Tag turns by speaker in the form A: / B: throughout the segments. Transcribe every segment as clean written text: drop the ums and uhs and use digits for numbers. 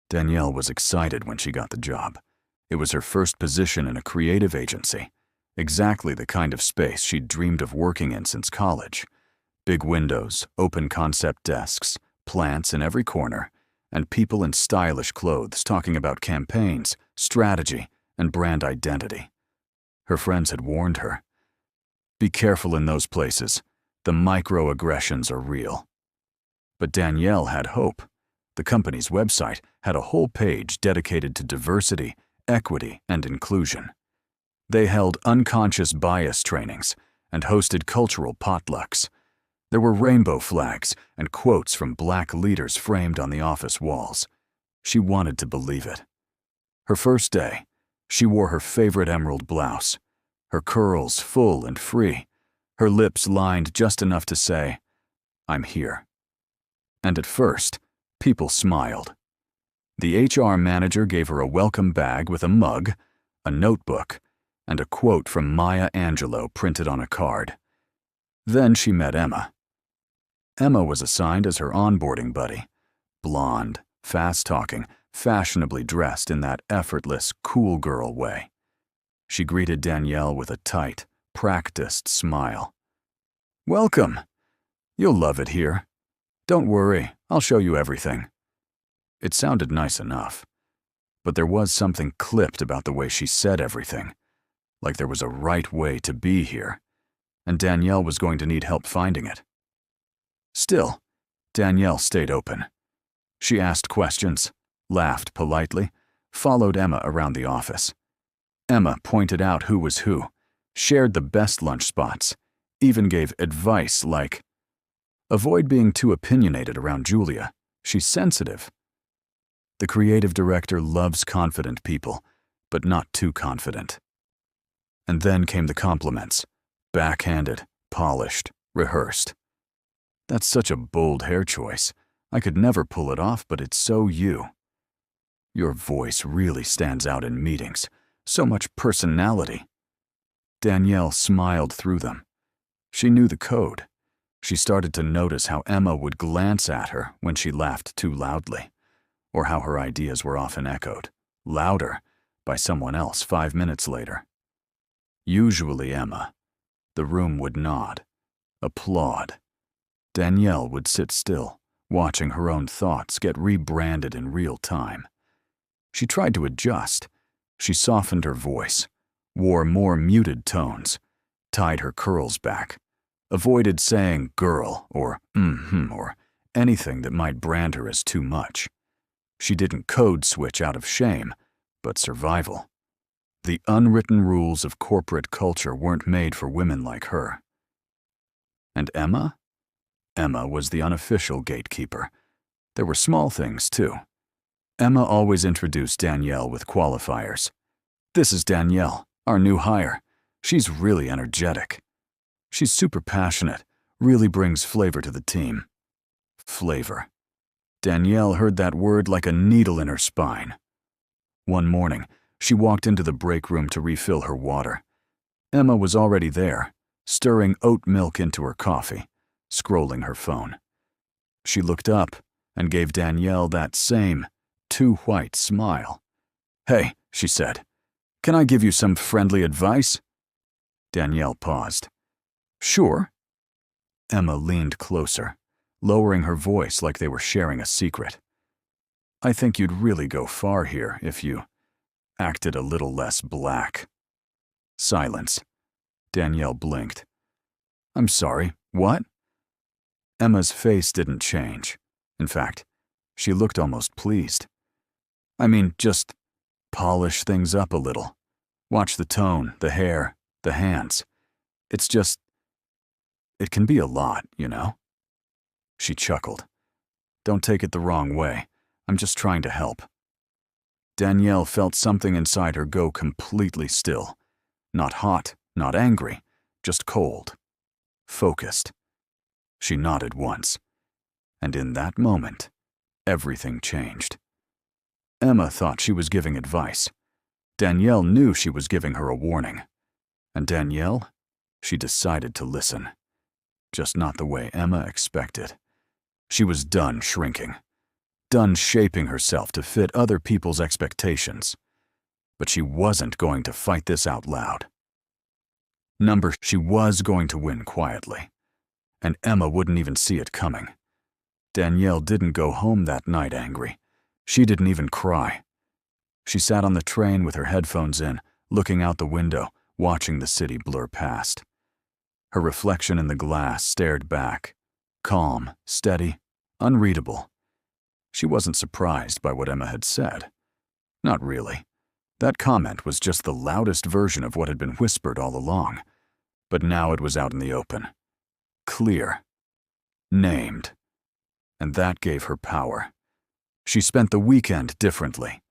A: Danielle was excited when she got the job. It was her first position in a creative agency, exactly the kind of space she'd dreamed of working in since college. Big windows, open concept desks, plants in every corner, and people in stylish clothes talking about campaigns, strategy, and brand identity. Her friends had warned her. Be careful in those places. The microaggressions are real. But Danielle had hope. The company's website had a whole page dedicated to diversity, equity, and inclusion. They held unconscious bias trainings and hosted cultural potlucks. There were rainbow flags and quotes from Black leaders framed on the office walls. She wanted to believe it. Her first day, she wore her favorite emerald blouse, her curls full and free, her lips lined just enough to say, "I'm here." And at first, people smiled. The HR manager gave her a welcome bag with a mug, a notebook, and a quote from Maya Angelou printed on a card. Then she met Emma. Emma was assigned as her onboarding buddy. Blonde, fast-talking, fashionably dressed in that effortless, cool girl way. She greeted Danielle with a tight, practiced smile. "Welcome. You'll love it here. Don't worry, I'll show you everything." It sounded nice enough, but there was something clipped about the way she said everything, like there was a right way to be here, and Danielle was going to need help finding it. Still, Danielle stayed open. She asked questions, laughed politely, followed Emma around the office. Emma pointed out who was who, shared the best lunch spots, even gave advice like, "Avoid being too opinionated around Julia. She's sensitive." The creative director loves confident people, but not too confident. And then came the compliments, backhanded, polished, rehearsed. "That's such a bold hair choice. I could never pull it off, but it's so you. Your voice really stands out in meetings. So much personality." Danielle smiled through them. She knew the code. She started to notice how Emma would glance at her when she laughed too loudly, or how her ideas were often echoed, louder, by someone else 5 minutes later. Usually Emma. The room would nod, applaud. Danielle would sit still, watching her own thoughts get rebranded in real time. She tried to adjust. She softened her voice, wore more muted tones, tied her curls back, avoided saying girl or or anything that might brand her as too much. She didn't code switch out of shame, but survival. The unwritten rules of corporate culture weren't made for women like her. And Emma? Emma was the unofficial gatekeeper. There were small things, too. Emma always introduced Danielle with qualifiers. "This is Danielle, our new hire. She's really energetic. She's super passionate, really brings flavor to the team." Flavor. Danielle heard that word like a needle in her spine. One morning, she walked into the break room to refill her water. Emma was already there, stirring oat milk into her coffee, scrolling her phone. She looked up and gave Danielle that same, too white smile. "Hey," she said, "can I give you some friendly advice?" Danielle paused. "Sure." Emma leaned closer, lowering her voice like they were sharing a secret. "I think you'd really go far here if you acted a little less black." Silence. Danielle blinked. "I'm sorry, what?" Emma's face didn't change. In fact, she looked almost pleased. "I mean, just polish things up a little. Watch the tone, the hair, the hands. It's just, it can be a lot, you know?" She chuckled. "Don't take it the wrong way. I'm just trying to help." Danielle felt something inside her go completely still. Not hot, not angry, just cold. Focused. She nodded once. And in that moment, everything changed. Emma thought she was giving advice. Danielle knew she was giving her a warning. And Danielle, she decided to listen. Just not the way Emma expected. She was done shrinking. done shaping herself to fit other people's expectations. But she wasn't going to fight this out loud. She was going to win quietly, and Emma wouldn't even see it coming. Danielle didn't go home that night angry. She didn't even cry. She sat on the train with her headphones in, looking out the window, watching the city blur past. Her reflection in the glass stared back, calm, steady, unreadable. She wasn't surprised by what Emma had said. Not really. That comment was just the loudest version of what had been whispered all along. But now it was out in the open. Clear. Named. And that gave her power. She spent the weekend differently.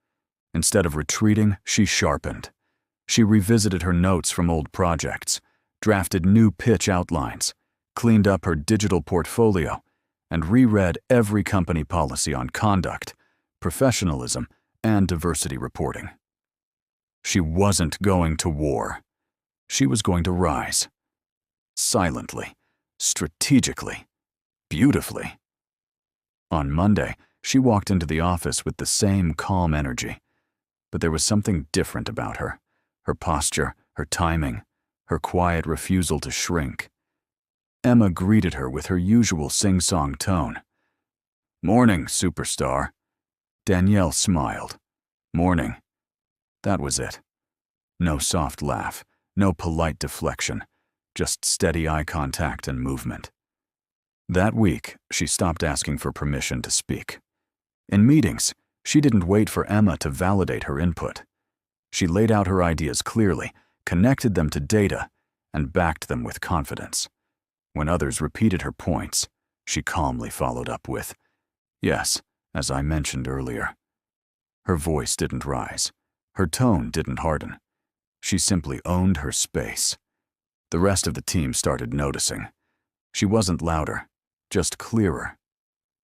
A: Instead of retreating, she sharpened. She revisited her notes from old projects, drafted new pitch outlines, cleaned up her digital portfolio, and reread every company policy on conduct, professionalism, and diversity reporting. She wasn't going to war. She was going to rise. Silently, strategically, beautifully. On Monday, she walked into the office with the same calm energy. But there was something different about her. Her posture, her timing, her quiet refusal to shrink. Emma greeted her with her usual sing-song tone. "Morning, superstar." Danielle smiled. "Morning." That was it. No soft laugh, no polite deflection, just steady eye contact and movement. That week, she stopped asking for permission to speak. In meetings, she didn't wait for Emma to validate her input. She laid out her ideas clearly, connected them to data, and backed them with confidence. When others repeated her points, she calmly followed up with, "Yes, as I mentioned earlier." Her voice didn't rise. Her tone didn't harden. She simply owned her space. The rest of the team started noticing. She wasn't louder, just clearer,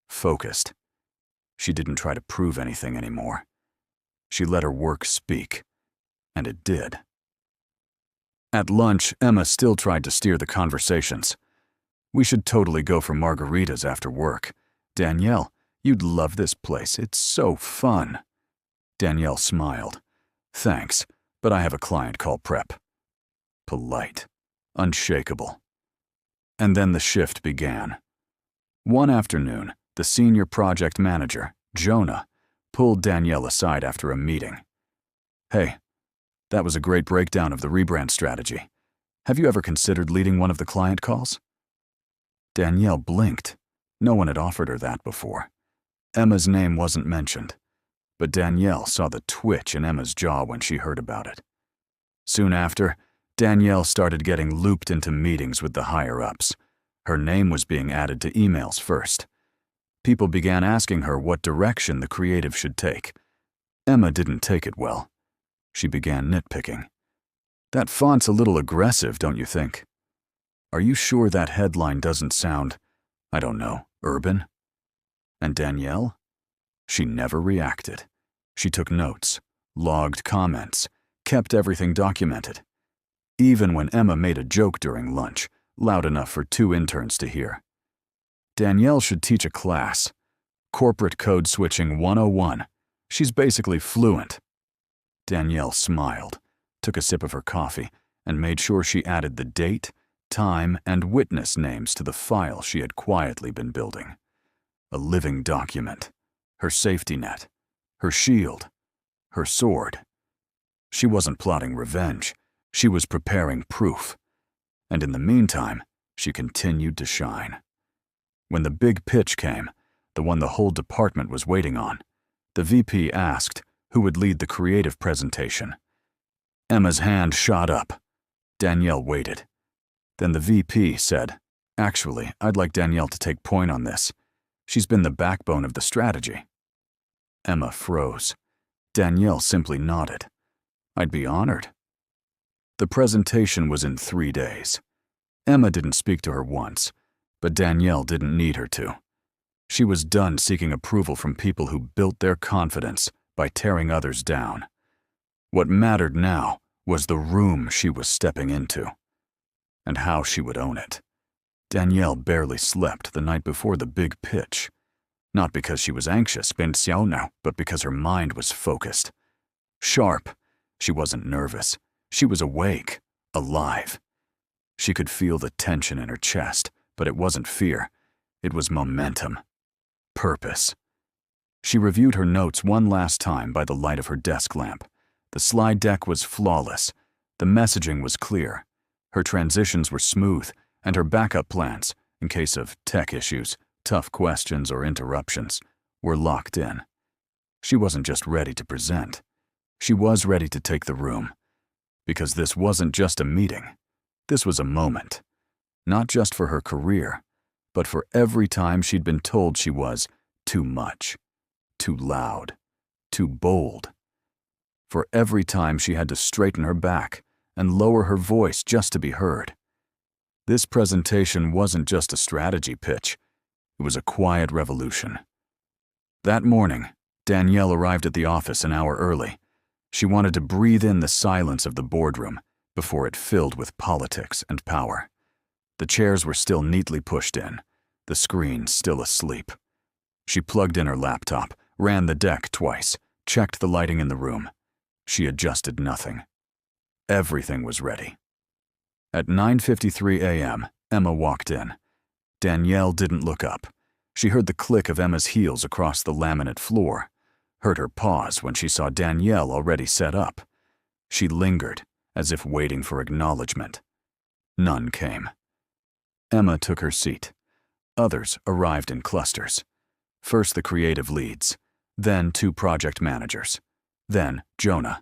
A: focused. She didn't try to prove anything anymore. She let her work speak, and it did. At lunch, Emma still tried to steer the conversations. "We should totally go for margaritas after work. Danielle, you'd love this place. It's so fun." Danielle smiled. "Thanks, but I have a client call prep." Polite, unshakable. And then the shift began. One afternoon, the senior project manager, Jonah, pulled Danielle aside after a meeting. "Hey, that was a great breakdown of the rebrand strategy. Have you ever considered leading one of the client calls?" Danielle blinked. No one had offered her that before. Emma's name wasn't mentioned, but Danielle saw the twitch in Emma's jaw when she heard about it. Soon after, Danielle started getting looped into meetings with the higher-ups. Her name was being added to emails first. People began asking her what direction the creative should take. Emma didn't take it well. She began nitpicking. "That font's a little aggressive, don't you think? Are you sure that headline doesn't sound, I don't know, urban?" And Danielle? She never reacted. She took notes, logged comments, kept everything documented. Even when Emma made a joke during lunch, loud enough for 2 interns to hear. Danielle should teach a class. Corporate Code Switching 101. She's basically fluent. Danielle smiled, took a sip of her coffee, and made sure she added the date, time, and witness names to the file she had quietly been building. A living document. Her safety net. Her shield. Her sword. She wasn't plotting revenge. She was preparing proof. And in the meantime, she continued to shine. When the big pitch came, the one the whole department was waiting on, the VP asked who would lead the creative presentation. Emma's hand shot up. Danielle waited. Then the VP said, "Actually, I'd like Danielle to take point on this. She's been the backbone of the strategy." Emma froze. Danielle simply nodded. "I'd be honored." The presentation was in 3 days. Emma didn't speak to her once, but Danielle didn't need her to. She was done seeking approval from people who built their confidence by tearing others down. What mattered now was the room she was stepping into, and how she would own it. Danielle barely slept the night before the big pitch. Not because she was anxious, but because her mind was focused. Sharp. She wasn't nervous. She was awake, alive. She could feel the tension in her chest, but it wasn't fear. It was momentum. Purpose. She reviewed her notes one last time by the light of her desk lamp. The slide deck was flawless. The messaging was clear. Her transitions were smooth, and her backup plans, in case of tech issues, tough questions, or interruptions, were locked in. She wasn't just ready to present. She was ready to take the room. Because this wasn't just a meeting. This was a moment. Not just for her career, but for every time she'd been told she was too much, too loud, too bold. For every time she had to straighten her back and lower her voice just to be heard. This presentation wasn't just a strategy pitch. It was a quiet revolution. That morning, Danielle arrived at the office an hour early. She wanted to breathe in the silence of the boardroom before it filled with politics and power. The chairs were still neatly pushed in, the screen still asleep. She plugged in her laptop, ran the deck twice, checked the lighting in the room. She adjusted nothing. Everything was ready. At 9:53 a.m., Emma walked in. Danielle didn't look up. She heard the click of Emma's heels across the laminate floor, heard her pause when she saw Danielle already set up. She lingered, as if waiting for acknowledgement. None came. Emma took her seat. Others arrived in clusters. First the creative leads, then 2 project managers, then Jonah.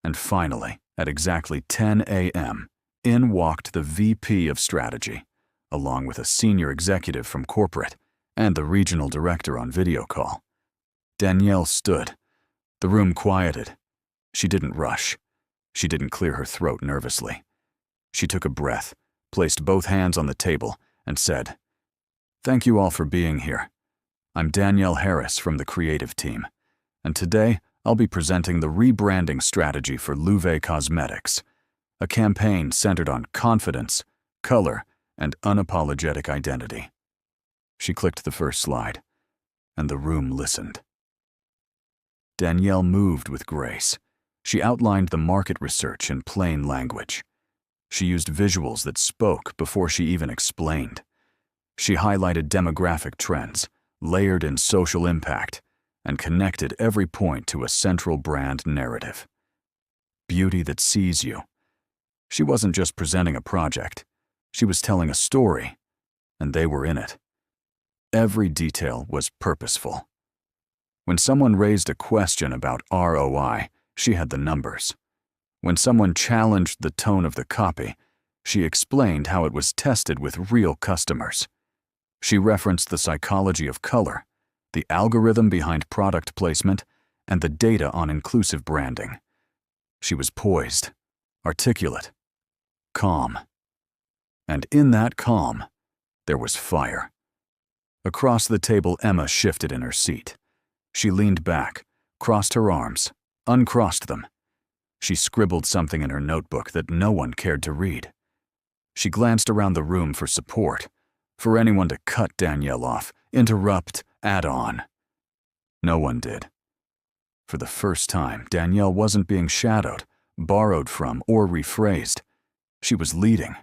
A: And finally, at exactly 10 a.m., in walked the VP of Strategy, along with a senior executive from corporate and the regional director on video call. Danielle stood. The room quieted. She didn't rush. She didn't clear her throat nervously. She took a breath, placed both hands on the table, and said, "Thank you all for being here. I'm Danielle Harris from the creative team, and today I'll be presenting the rebranding strategy for Louvet Cosmetics, a campaign centered on confidence, color, and unapologetic identity." She clicked the first slide, and the room listened. Danielle moved with grace. She outlined the market research in plain language. She used visuals that spoke before she even explained. She highlighted demographic trends, layered in social impact, and connected every point to a central brand narrative. Beauty that sees you. She wasn't just presenting a project. She was telling a story, and they were in it. Every detail was purposeful. When someone raised a question about ROI, she had the numbers. When someone challenged the tone of the copy, she explained how it was tested with real customers. She referenced the psychology of color, the algorithm behind product placement, and the data on inclusive branding. She was poised, articulate, calm. And in that calm, there was fire. Across the table, Emma shifted in her seat. She leaned back, crossed her arms, uncrossed them. She scribbled something in her notebook that no one cared to read. She glanced around the room for support, for anyone to cut Danielle off, interrupt, add on. No one did. For the first time, Danielle wasn't being shadowed, borrowed from, or rephrased. She was leading.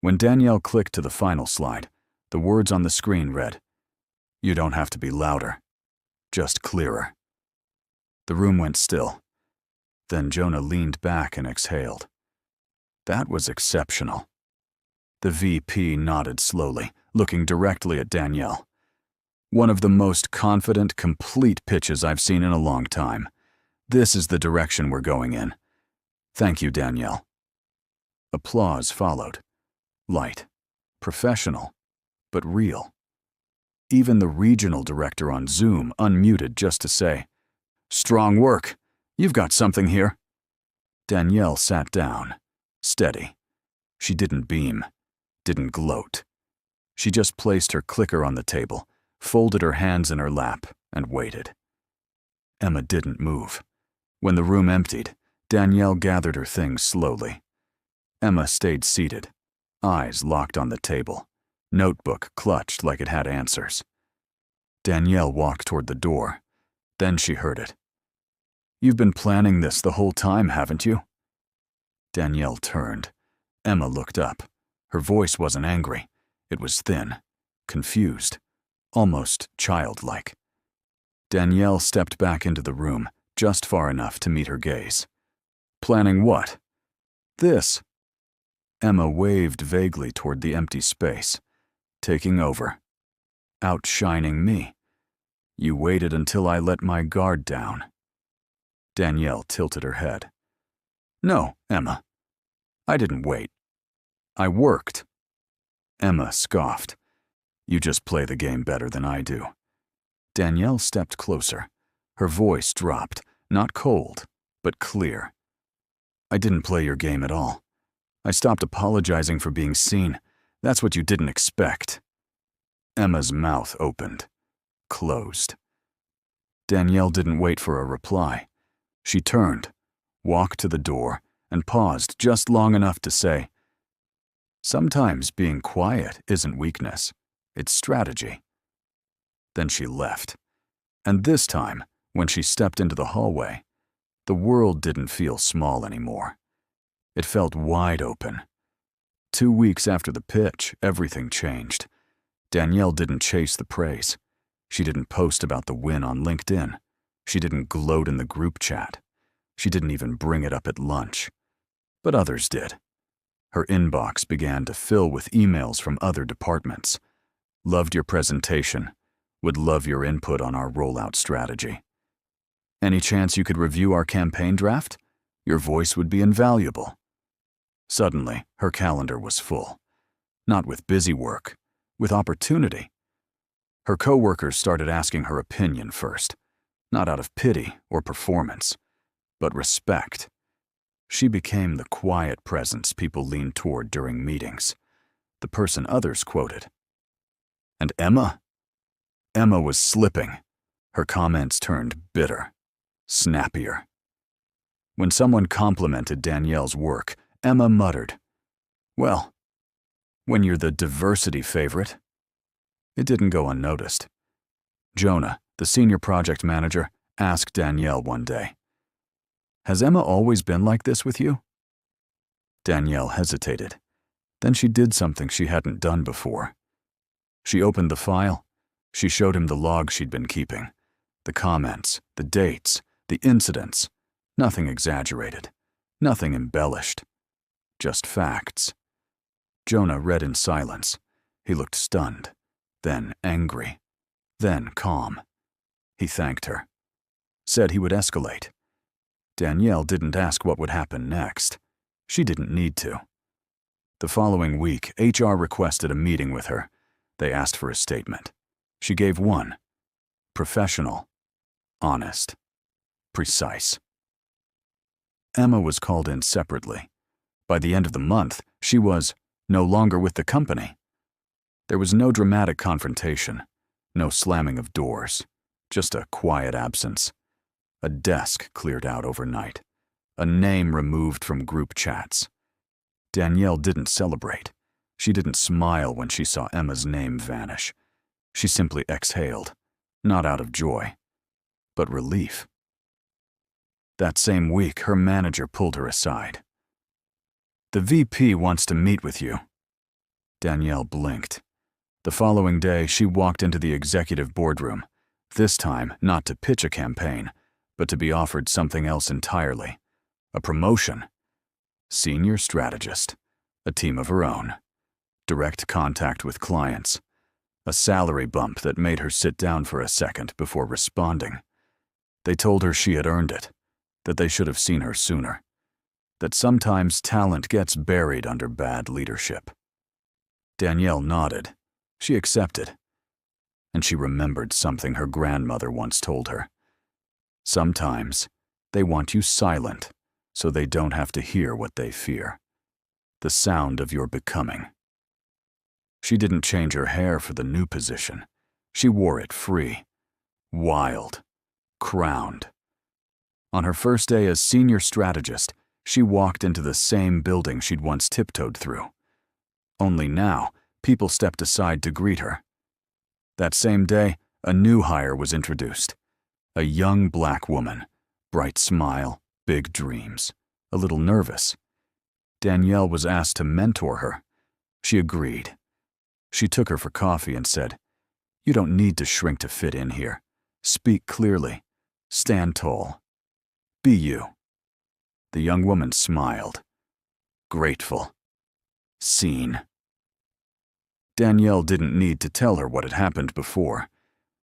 A: When Danielle clicked to the final slide, the words on the screen read, "You don't have to be louder, just clearer." The room went still. Then Jonah leaned back and exhaled. That was exceptional. The VP nodded slowly, looking directly at Danielle. "One of the most confident, complete pitches I've seen in a long time. This is the direction we're going in. Thank you, Danielle." Applause followed. Light, professional, but real. Even the regional director on Zoom unmuted just to say, "Strong work. You've got something here." Danielle sat down, steady. She didn't beam, didn't gloat. She just placed her clicker on the table, folded her hands in her lap, and waited. Emma didn't move. When the room emptied, Danielle gathered her things slowly. Emma stayed seated, eyes locked on the table, notebook clutched like it had answers. Danielle walked toward the door. Then she heard it. "You've been planning this the whole time, haven't you?" Danielle turned. Emma looked up. Her voice wasn't angry. It was thin, confused, almost childlike. Danielle stepped back into the room, just far enough to meet her gaze. "Planning what?" "This." Emma waved vaguely toward the empty space. "Taking over. Outshining me. You waited until I let my guard down." Danielle tilted her head. "No, Emma. I didn't wait. I worked." Emma scoffed. "You just play the game better than I do." Danielle stepped closer. Her voice dropped, not cold, but clear. "I didn't play your game at all. I stopped apologizing for being seen. That's what you didn't expect." Emma's mouth opened, closed. Danielle didn't wait for a reply. She turned, walked to the door, and paused just long enough to say, "Sometimes being quiet isn't weakness, it's strategy." Then she left. And this time, when she stepped into the hallway, the world didn't feel small anymore. It felt wide open. 2 weeks after the pitch, everything changed. Danielle didn't chase the praise. She didn't post about the win on LinkedIn. She didn't gloat in the group chat. She didn't even bring it up at lunch. But others did. Her inbox began to fill with emails from other departments. "Loved your presentation. Would love your input on our rollout strategy. Any chance you could review our campaign draft? Your voice would be invaluable." Suddenly, her calendar was full. Not with busy work, with opportunity. Her coworkers started asking her opinion first, not out of pity or performance, but respect. She became the quiet presence people leaned toward during meetings, the person others quoted. And Emma? Emma was slipping. Her comments turned bitter, snappier. When someone complimented Danielle's work, Emma muttered, "Well, when you're the diversity favorite." It didn't go unnoticed. Jonah, the senior project manager, asked Danielle one day, "Has Emma always been like this with you?" Danielle hesitated. Then she did something she hadn't done before. She opened the file. She showed him the log she'd been keeping, the comments, the dates, the incidents. Nothing exaggerated, nothing embellished. Just facts. Jonah read in silence. He looked stunned, then angry, then calm. He thanked her, said he would escalate. Danielle didn't ask what would happen next. She didn't need to. The following week, HR requested a meeting with her. They asked for a statement. She gave one. Professional, honest, precise. Emma was called in separately. By the end of the month, she was no longer with the company. There was no dramatic confrontation, no slamming of doors, just a quiet absence. A desk cleared out overnight, a name removed from group chats. Danielle didn't celebrate. She didn't smile when she saw Emma's name vanish. She simply exhaled, not out of joy, but relief. That same week, her manager pulled her aside. "The VP wants to meet with you." Danielle blinked. The following day, she walked into the executive boardroom, this time not to pitch a campaign, but to be offered something else entirely. A promotion. Senior strategist. A team of her own. Direct contact with clients. A salary bump that made her sit down for a second before responding. They told her she had earned it, that they should have seen her sooner, that sometimes talent gets buried under bad leadership. Danielle nodded. She accepted. And she remembered something her grandmother once told her. Sometimes they want you silent so they don't have to hear what they fear. The sound of your becoming. She didn't change her hair for the new position. She wore it free, wild, crowned. On her first day as senior strategist, she walked into the same building she'd once tiptoed through. Only now, people stepped aside to greet her. That same day, A new hire was introduced. A young black woman, bright smile, big dreams, a little nervous. Danielle was asked to mentor her. She agreed. She took her for coffee and said, "You don't need to shrink to fit in here. Speak clearly. Stand tall. Be you." The young woman smiled. Grateful. Seen. Danielle didn't need to tell her what had happened before.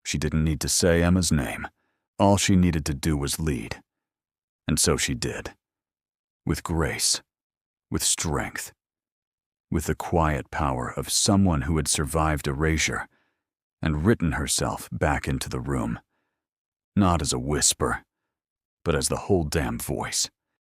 A: She didn't need to say Emma's name. All she needed to do was lead. And so she did. With grace. With strength. With the quiet power of someone who had survived erasure and written herself back into the room. Not as a whisper, but as the whole damn voice.